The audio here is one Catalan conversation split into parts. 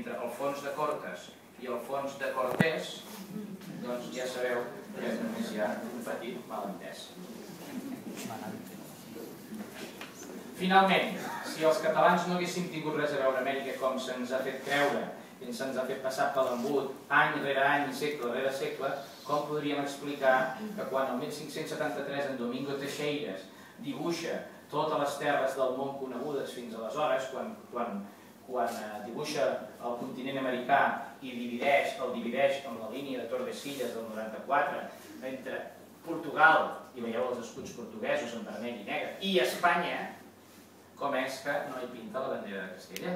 entre el fons de Cortes i el fons de Cortés, doncs ja sabeu que només hi ha un petit malentès. Finalment, si els catalans no haguéssim tingut res a veure a Amèrica com se'ns ha fet creure i se'ns ha fet passar per l'embut any rere any, segle rere segle, com podríem explicar que quan el 1573 en Domingo Teixeiras dibuixa totes les terres del món conegudes fins aleshores, quan dibuixa el continent americà i el divideix amb la línia de Tordesillas del 94 entre Portugal, i veieu els escuts portuguesos en vermell i negre, i Espanya, com és que no hi pinta la bandera de Castella?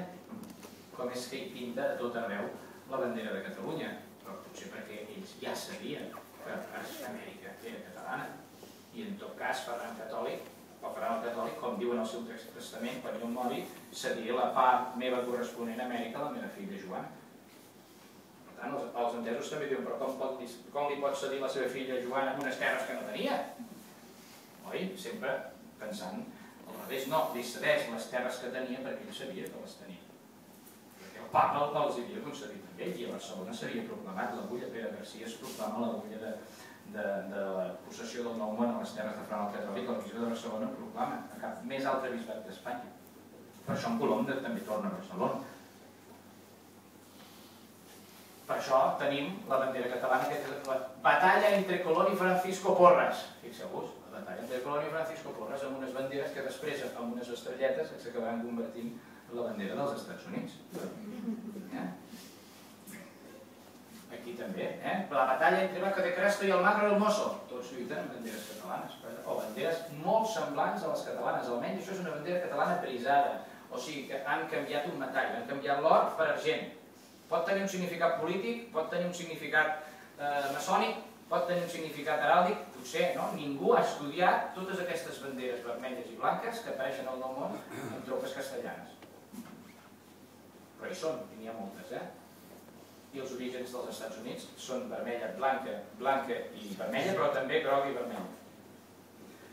Com és que hi pinta a tot arreu la bandera de Catalunya? Però potser perquè ells ja sabien que Amèrica era catalana. I en tot cas, Ferran el Catòlic, com diu en el seu testament, quan jo mori, cediré la part meva corresponent a Amèrica a la meva filla Joana. Per tant, els entesos també diuen, però com li pot cedir la seva filla Joana unes terres que no tenia? Oi? Sempre pensant al revés, no, li cedeix les terres que tenia perquè ell sabia que les tenia. Perquè el papa els havia concedit també, i a Barcelona s'havia proclamat l'agulla, Pere Garcia es proclama l'agulla de la possessió del Nou Món a les terres de Ferran el Catòlic, el bisbe de Barcelona proclama a cap més altre bisbat d'Espanya. Per això en Colom també torna a Barcelona. Per això tenim la bandera catalana, que és la batalla entre Colón i Francisco Porras. Fixeu-vos, la batalla entre Colón i Francisco Porras, amb unes banderes que després, amb unes estrelletes, s'acabaran convertint en la bandera dels Estats Units. Aquí també, la batalla entre Vaca de Crasto i el Magro del Mosso. Tots lluiten amb banderes catalanes, o banderes molt semblants a les catalanes. Almenys això és una bandera catalana brisada, o sigui que han canviat un metall, han canviat l'or per argent. Pot tenir un significat polític, pot tenir un significat maçònic, pot tenir un significat heràldic, potser no? Ningú ha estudiat totes aquestes banderes vermelles i blanques que apareixen al Nou Món en tropes castellanes. Però hi són, i n'hi ha moltes, I els orígens dels Estats Units són vermella, blanca i vermella, però també groga i vermella.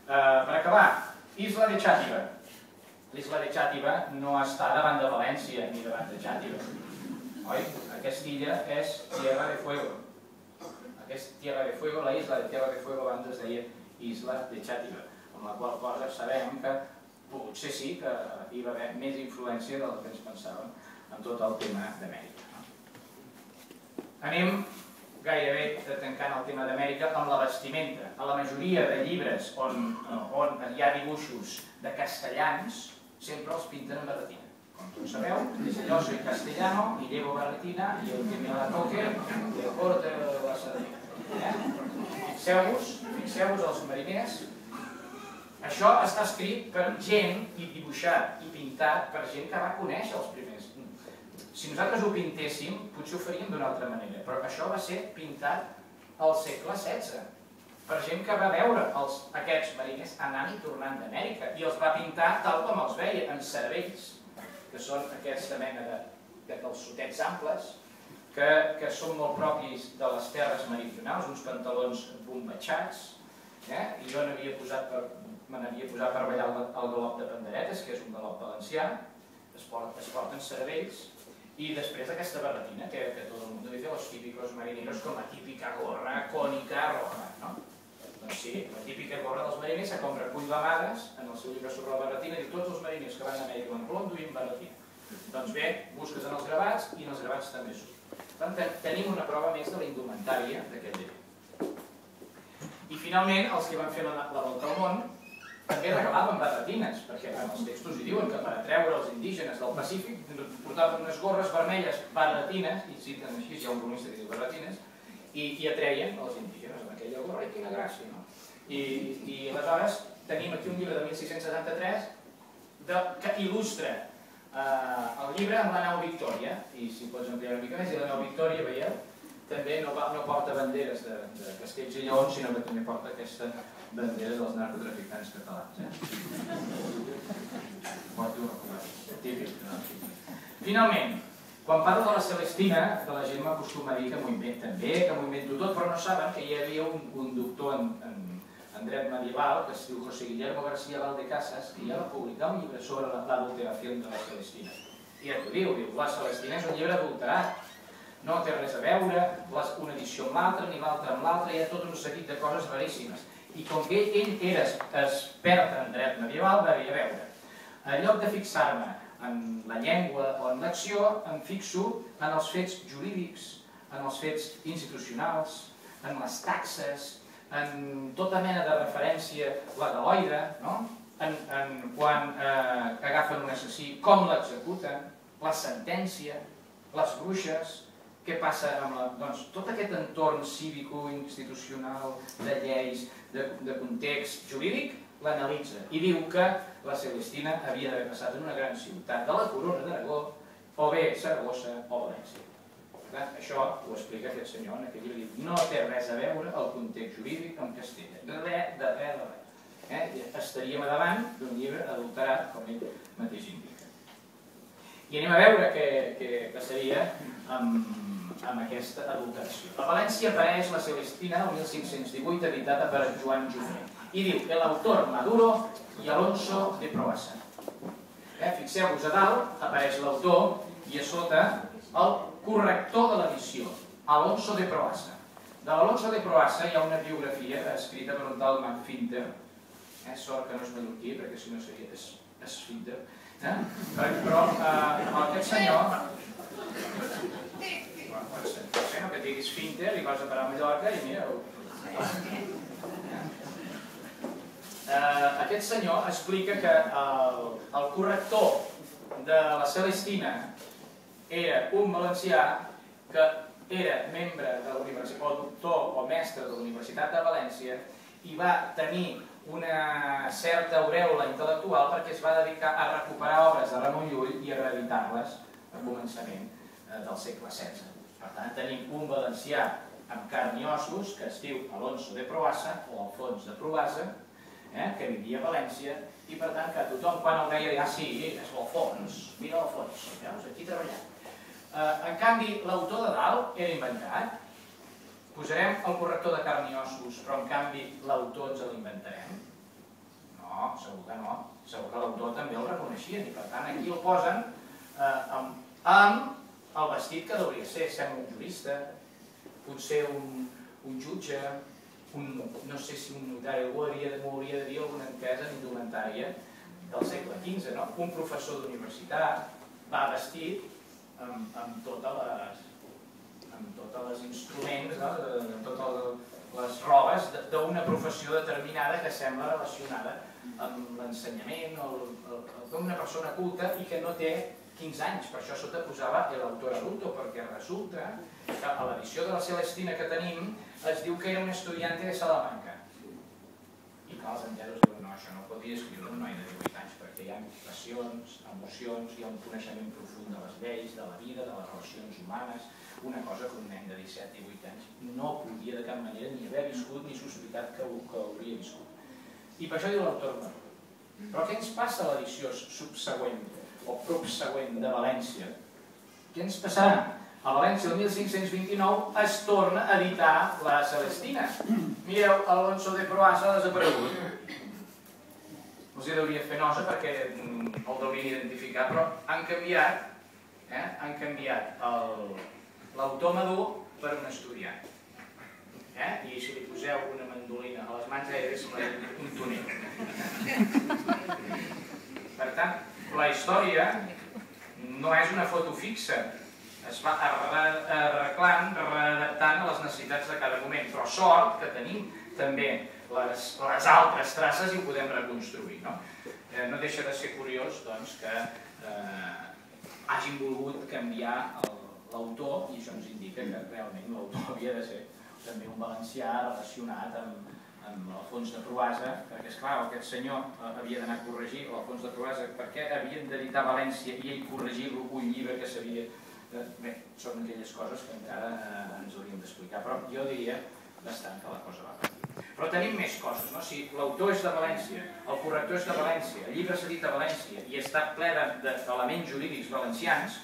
Per acabar, Isla de Xàtiva. L'Isla de Xàtiva no està davant de València ni davant de Xàtiva. Aquesta illa és Tierra de Fuego. Aquesta Tierra de Fuego, la isla de Tierra de Fuego abans es deia Isla de Xàtiva, amb la qual cosa sabem que potser sí que hi va haver més influència del que ens pensàvem en tot el tema d'Amèrica. Anem gairebé tancant el tema d'Amèrica amb la vestimenta. A la majoria de llibres on hi ha dibuixos de castellans sempre els pinten en barretina. Com tots sabeu, desde yo soy castellano y llevo barretina y el que me la toque le corte la sardina. Fixeu-vos els mariners. Això està escrit per gent i dibuixat i pintat per gent que va conèixer els primers. Si nosaltres ho pintéssim, potser ho faríem d'una altra manera, però això va ser pintat al segle XVI per gent que va veure aquests mariners anant i tornant d'Amèrica i els va pintar tal com els veia, en cervells, que són aquesta mena de calçotets amples, que són molt propis de les terres meridionals, uns pantalons bombatxats, i jo me n'havia posat per ballar el galop de panderetes, que és un galop valencià, es porten cervells, i després aquesta barretina, que tot el món dice los típicos marineros con la típica gorra cònica roja, no? Doncs sí, la típica gorra dels mariners, com recull Vamades, en el seu llibre sobre la barretina, diu tots els mariners que van a Amèrica o en Colom duien barretina. Doncs bé, busques en els gravats i en els gravats també surt. Per tant, tenim una prova més de la indumentària d'aquest llibre. I finalment, els que van fer la volta al món també regalaven barretines, perquè en els textos hi diuen que per atreure els indígenes del Pacífic portaven unes gorres vermelles, barretines, i citen així, hi ha un cronista que diu barretines, i atreien els indígenes amb aquella gorra, i quina gràcia, no? I aleshores tenim aquí un llibre de 1673 que il·lustra el llibre amb la nau Victòria, i si pots ampliar una mica més, i la nau Victòria, veieu, també no porta banderes de Castells i Lleons, sinó que també porta aquesta bandera dels narcotraficants catalans. Finalment, quan parlo de la Celestina, que la gent m'acostuma a dir que m'ho inventen bé, que m'ho invento tot, però no saben que hi havia un doctor en dret medieval, que es diu José Guillermo García Valdecasas, que ja va publicar un llibre sobre l'adulteració de la Celestina. I ja t'ho diu, la Celestina és un llibre adulterat. No té res a veure una edició amb l'altra, ni l'altra amb l'altra, hi ha tot un seguit de coses raríssimes. I com que ell era expert en dret medieval, va dir, a veure, en lloc de fixar-me en la llengua o en l'acció, em fixo en els fets jurídics, en els fets institucionals, en les taxes, en tota mena de referència legaloide, en quan agafen un assassí, com l'executen, la sentència, les bruixes, què passa amb tot aquest entorn cívico-institucional, de lleis, de context jurídic, l'analitza i diu que la Celestina havia d'haver passat en una gran ciutat de la Corona d'Aragó, o bé Saragossa o València. Això ho explica aquest senyor en aquell llibre. No té res a veure el context jurídic amb Castella. De res. Estaríem davant d'un llibre adulterat, com ell mateix indica. I anem a veure què passaria amb aquesta adulteració. A València apareix la Celestina el 1518, editada per Joan Jofré. I diu, el autor Maduro i Alonso de Proaça. Fixeu-vos, a dalt apareix l'autor i a sota el corrector de l'edició, Alonso de Proaça. De l'Alonso de Proaça hi ha una biografia escrita per un tal Macfinter. Sort que no és mallorquí, perquè si no seria Esfinter. Però aquest senyor... Bueno, que et diguis Finter i vas a parar a Mallorca i mira... Aquest senyor explica que el corrector de la Celestina era un valencià que era membre de la Universitat, o doctor o mestre de la Universitat de València, i va tenir una certa aureola intel·lectual perquè es va dedicar a recuperar obres de Ramon Llull i a reeditar-les a començament del segle XVI. Per tant, tenim un valencià amb carn i ossos que es diu Alonso de Proaça, o Alfons de Proaça, que vivia a València, i per tant que tothom quan el veia deia, sí, és l'Alfons, mira l'Alfons, veus, aquí treballant. En canvi, l'autor de dalt era inventat. Posarem el corrector de carn i ossos, però en canvi l'autor ens l'inventarem? No, segur que no. Segur que l'autor també el reconeixien i per tant aquí el posen amb el vestit que hauria de ser. Sembla un jurista, potser un jutge, no sé si un notari, algú m'hauria de dir alguna entesa en indumentària del segle XV, no? Un professor d'universitat va vestit amb totes les instruments, amb totes les robes d'una professió determinada que sembla relacionada amb l'ensenyament o d'una persona culta i que no té 15 anys. Per això sota posava l'autor adulto, perquè resulta que a l'edició de la Celestina que tenim es diu que era un estudiante de Salamanca. I que els entesos diuen, no, això no ho podria escriure un noi de 18 anys, perquè hi ha passions, emocions, hi ha un coneixement profund de les lleis, de la vida, de les relacions humanes, una cosa que un nen de 17-18 anys no podia de cap manera ni haver viscut ni sospitat que hauria viscut. I per això diu l'autor Maduro. Però què ens passa a l'edició subsegüent o propsegüent de València? Què ens passarà? A València el 1529 es torna a editar la Celestina. Mireu, Alonso de Proaça ha desaparegut. Els hi hauria fer nosa perquè el deurien identificar, però han canviat l'autor madur per un estudiant. I si li poseu una mandolina a les mans és un tonel. Per tant, la història no és una foto fixa, es va arreglant, readaptant a les necessitats de cada moment, però sort que tenim també les altres traces i ho podem reconstruir. No deixa de ser curiós que hagin volgut canviar l'autor i això ens indica que realment l'autor havia de ser també un valencià relacionat amb l'Alfons de Proaça, perquè esclar, aquest senyor havia d'anar a corregir l'Alfons de Proaça, perquè havien d'editar València i ell corregir-lo un llibre que s'havia... Bé, són aquelles coses que encara ens hauríem d'explicar, però jo diria bastant que la cosa va per aquí. Però tenim més coses, no? Si l'autor és de València, el corrector és de València, el llibre s'ha dit a València i està ple d'elements jurídics valencians,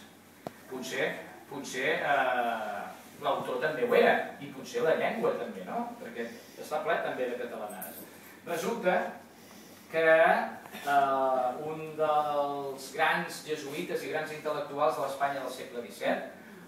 potser l'autor també ho era, i potser la llengua també, no? Perquè està ple també de catalanades. Resulta que un dels grans jesuïtes i grans intel·lectuals de l'Espanya del segle XVII,